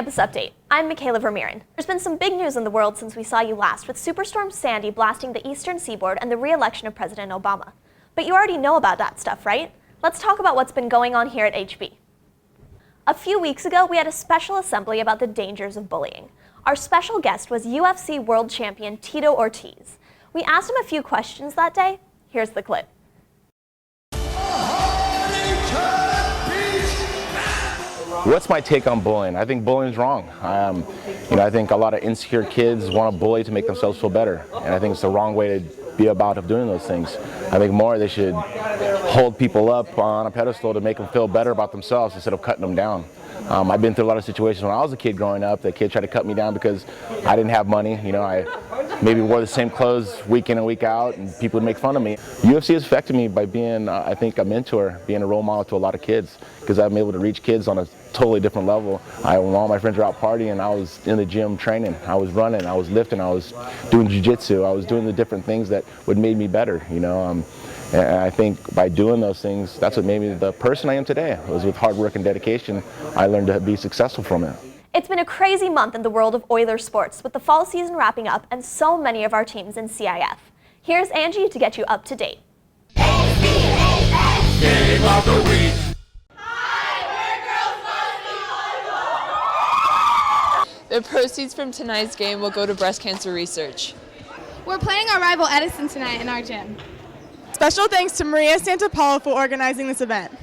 Campus Update. I'm Michaela Vermeeren. There's been some big news in the world since we saw you last, with Superstorm Sandy blasting the eastern seaboard and the re-election of President Obama. But you already know about that stuff, right? Let's talk about what's been going on here at HB. A few weeks ago, we had a special assembly about the dangers of bullying. Our special guest was UFC World Champion Tito Ortiz. We asked him a few questions that day. Here's the clip. What's my take on bullying? I think bullying is wrong. I think a lot of insecure kids want to bully to make themselves feel better, and I think it's the wrong way to be about of doing those things. I think more they should hold people up on a pedestal to make them feel better about themselves instead of cutting them down. I've been through a lot of situations when I was a kid growing up. The kid tried to cut me down because I didn't have money. I maybe wore the same clothes week in and week out, and people would make fun of me. UFC has affected me by being, I think, a mentor, being a role model to a lot of kids, because I'm able to reach kids on a totally different level. When all my friends were out partying, I was in the gym training, I was running, I was lifting, I was doing jiu-jitsu, I was doing the different things that would make me better, And I think by doing those things, that's what made me the person I am today. It was with hard work and dedication, I learned to be successful from it. It's been a crazy month in the world of Oilers sports, with the fall season wrapping up and so many of our teams in CIF. Here's Angie to get you up to date. Game of the week. The proceeds from tonight's game will go to breast cancer research. We're playing our rival Assasin tonight in our gym. Special thanks to Maria Santapalo for organizing this event.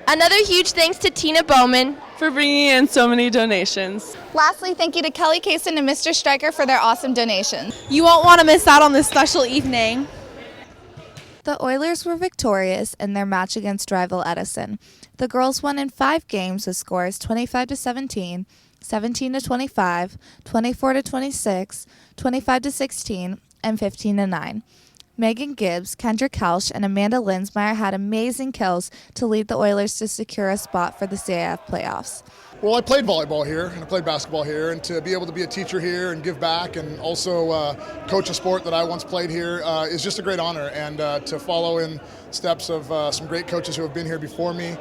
Another huge thanks to Tina Bowman for bringing in so many donations. Lastly, thank you to Kelly Kaysen and Mr. Stryker for their awesome donations. You won't want to miss out on this special evening. The Oilers were victorious in their match against rival Assasin. The girls won in 5 games with scores 25-17, 17-25, 24-26, 25-16, and 15-9. Megan Gibbs, Kendra Kelsch, and Amanda Linsmeyer had amazing kills to lead the Oilers to secure a spot for the CIF playoffs. Well, I played volleyball here and I played basketball here, and to be able to be a teacher here and give back and also coach a sport that I once played here is just a great honor. And to follow in steps of some great coaches who have been here before me,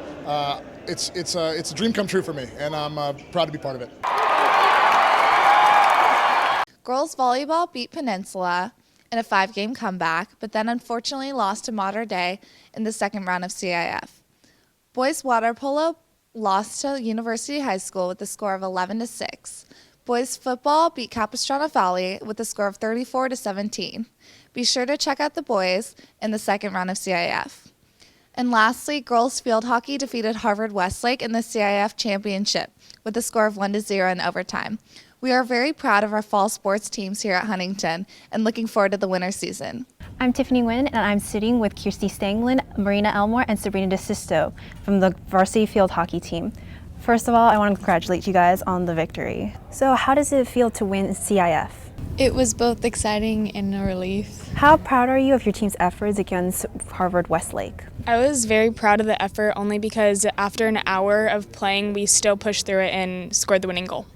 it's a dream come true for me, and I'm proud to be part of it. Girls volleyball beat Peninsula in a 5-game comeback, but then unfortunately lost to Mater Dei in the second round of CIF. Boys water polo lost to University High School with a score of 11-6. Boys football beat Capistrano Valley with a score of 34-17. Be sure to check out the boys in the second round of CIF. And lastly, girls field hockey defeated Harvard Westlake in the CIF championship with a score of 1-0 in overtime. We are very proud of our fall sports teams here at Huntington and looking forward to the winter season. I'm Tiffany Nguyen, and I'm sitting with Kirsty Stanglin, Marina Elmore, and Sabrina DeSisto from the varsity field hockey team. First of all, I want to congratulate you guys on the victory. So how does it feel to win CIF? It was both exciting and a relief. How proud are you of your team's efforts against Harvard Westlake? I was very proud of the effort only because after an hour of playing, we still pushed through it and scored the winning goal.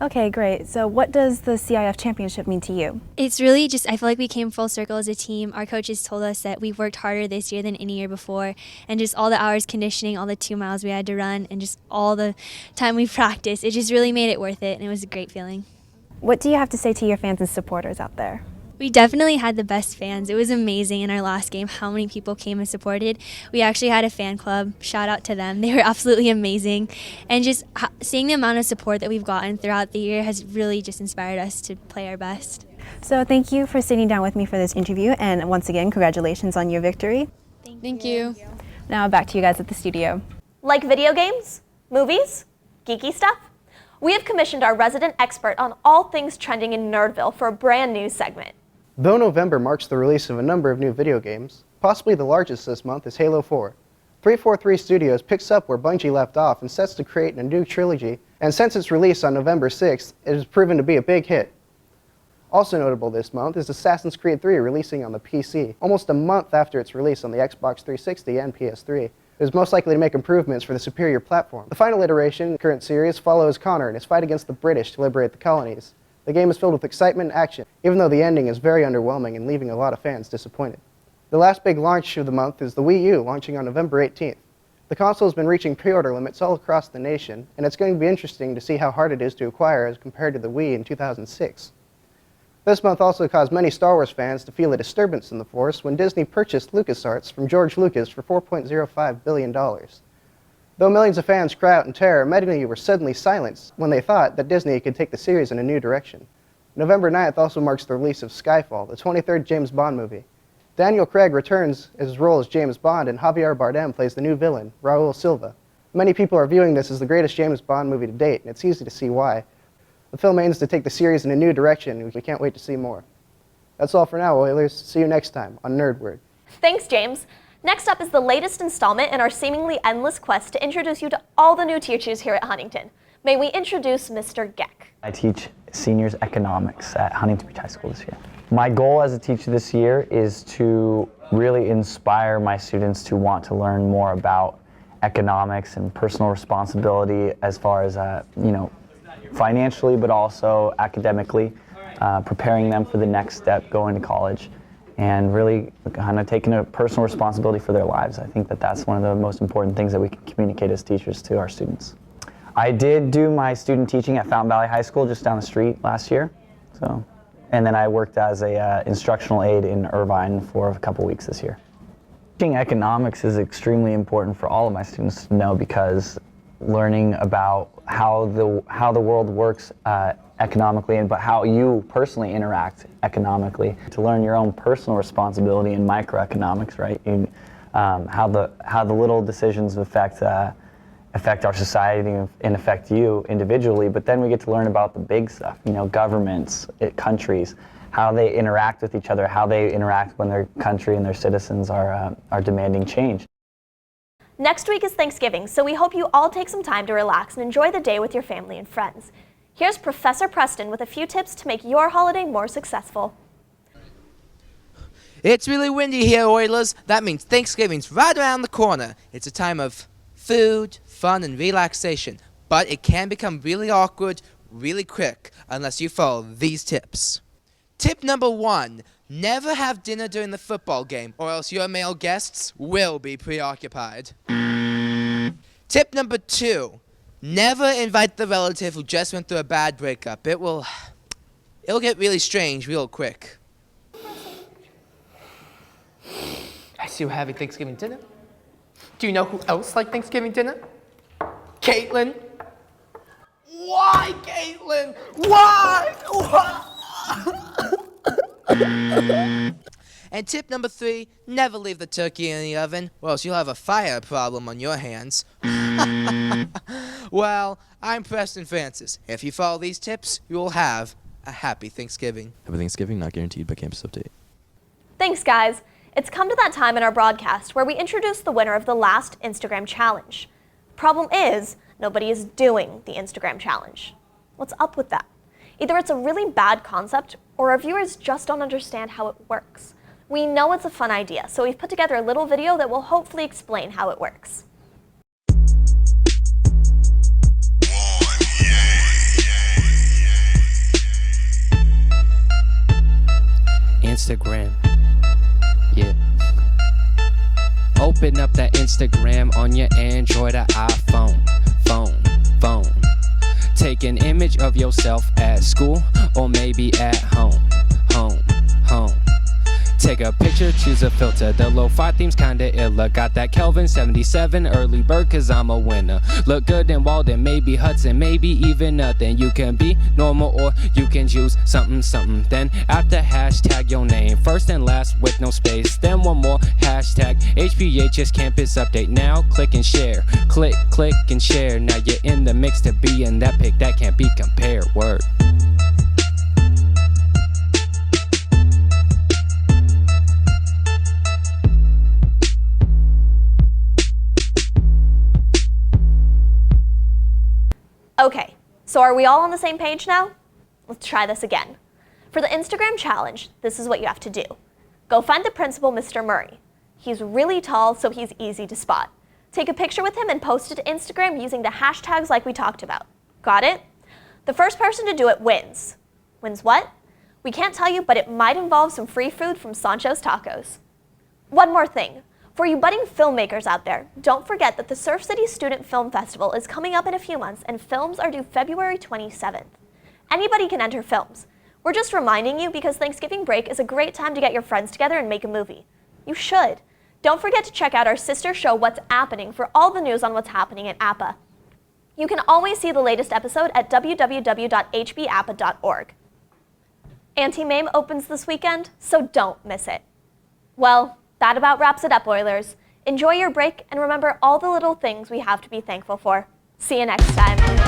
Okay, great. So what does the CIF championship mean to you? It's really just, I feel like we came full circle as a team. Our coaches told us that we worked harder this year than any year before, and just all the hours conditioning, all the 2 miles we had to run, and just all the time we practiced, it just really made it worth it, and it was a great feeling. What do you have to say to your fans and supporters out there? We definitely had the best fans. It was amazing in our last game how many people came and supported. We actually had a fan club. Shout out to them. They were absolutely amazing. And just seeing the amount of support that we've gotten throughout the year has really just inspired us to play our best. So thank you for sitting down with me for this interview, and once again, congratulations on your victory. Thank you. Now back to you guys at the studio. Like video games? Movies? Geeky stuff? We have commissioned our resident expert on all things trending in Nerdville for a brand new segment. Though November marks the release of a number of new video games, possibly the largest this month is Halo 4. 343 Studios picks up where Bungie left off and sets to create a new trilogy, and since its release on November 6th, it has proven to be a big hit. Also notable this month is Assassin's Creed 3 releasing on the PC, almost a month after its release on the Xbox 360 and PS3. It is most likely to make improvements for the superior platform. The final iteration in the current series follows Connor in his fight against the British to liberate the colonies. The game is filled with excitement and action, even though the ending is very underwhelming and leaving a lot of fans disappointed. The last big launch of the month is the Wii U, launching on November 18th. The console has been reaching pre-order limits all across the nation, and it's going to be interesting to see how hard it is to acquire as compared to the Wii in 2006. This month also caused many Star Wars fans to feel a disturbance in the force when Disney purchased LucasArts from George Lucas for $4.05 billion. Though millions of fans cry out in terror, many were suddenly silenced when they thought that Disney could take the series in a new direction. November 9th also marks the release of Skyfall, the 23rd James Bond movie. Daniel Craig returns his role as James Bond, and Javier Bardem plays the new villain, Raul Silva. Many people are viewing this as the greatest James Bond movie to date, and it's easy to see why. The film aims to take the series in a new direction, and we can't wait to see more. That's all for now, Oilers. See you next time on NerdWord. Thanks, James. Next up is the latest installment in our seemingly endless quest to introduce you to all the new teachers here at Huntington. May we introduce Mr. Geck. I teach seniors economics at Huntington Beach High School this year. My goal as a teacher this year is to really inspire my students to want to learn more about economics and personal responsibility as far as, financially, but also academically, preparing them for the next step, going to college, and really kind of taking a personal responsibility for their lives. I think that that's one of the most important things that we can communicate as teachers to our students. I did do my student teaching at Fountain Valley High School just down the street last year. And then I worked as a instructional aide in Irvine for a couple weeks this year. Teaching economics is extremely important for all of my students to know, because learning about how the world works economically, but how you personally interact economically, to learn your own personal responsibility in microeconomics, right? How the little decisions affect our society and affect you individually, but then we get to learn about the big stuff, governments, countries, how they interact with each other, how they interact when their country and their citizens are demanding change. Next week is Thanksgiving, so we hope you all take some time to relax and enjoy the day with your family and friends. Here's Professor Preston with a few tips to make your holiday more successful. It's really windy here, Oilers. That means Thanksgiving's right around the corner. It's a time of food, fun, and relaxation, but it can become really awkward really quick unless you follow these tips. Tip number 1, never have dinner during the football game, or else your male guests will be preoccupied. Tip number 2, never invite the relative who just went through a bad breakup. It'll get really strange real quick. I see you're having Thanksgiving dinner. Do you know who else liked Thanksgiving dinner? Caitlin. Why, Caitlin? Why? And tip number 3, never leave the turkey in the oven, or else you'll have a fire problem on your hands. Well, I'm Preston Francis. If you follow these tips, you will have a happy Thanksgiving. Happy Thanksgiving, not guaranteed by Campus Update. Thanks, guys. It's come to that time in our broadcast where we introduce the winner of the last Instagram challenge. Problem is, nobody is doing the Instagram challenge. What's up with that? Either it's a really bad concept, or our viewers just don't understand how it works. We know it's a fun idea, so we've put together a little video that will hopefully explain how it works. Instagram. Yeah. Open up that Instagram on your Android or iPhone. Phone. Take an image of yourself at school or maybe at home. Take a picture, choose a filter. The lo-fi theme's kinda illa. Got that Kelvin 77 early bird, cause I'm a winner. Look good in Walden, maybe Hudson, maybe even nothing. You can be normal or you can choose something. Then after hashtag your name, first and last with no space. Then one more hashtag HPHS Campus Update. Now click and share. Click and share. Now you're in the mix to be in that pic that can't be compared. Word. Okay, so are we all on the same page now? Let's try this again. For the Instagram challenge, this is what you have to do. Go find the principal, Mr. Murray. He's really tall, so he's easy to spot. Take a picture with him and post it to Instagram using the hashtags like we talked about. Got it? The first person to do it wins. Wins what? We can't tell you, but it might involve some free food from Sancho's Tacos. One more thing. For you budding filmmakers out there, don't forget that the Surf City Student Film Festival is coming up in a few months and films are due February 27th. Anybody can enter films. We're just reminding you because Thanksgiving break is a great time to get your friends together and make a movie. You should. Don't forget to check out our sister show What's Happening for all the news on what's happening at APA. You can always see the latest episode at www.hbappa.org. Anti-Mame opens this weekend, so don't miss it. Well, that about wraps it up, Oilers. Enjoy your break and remember all the little things we have to be thankful for. See you next time.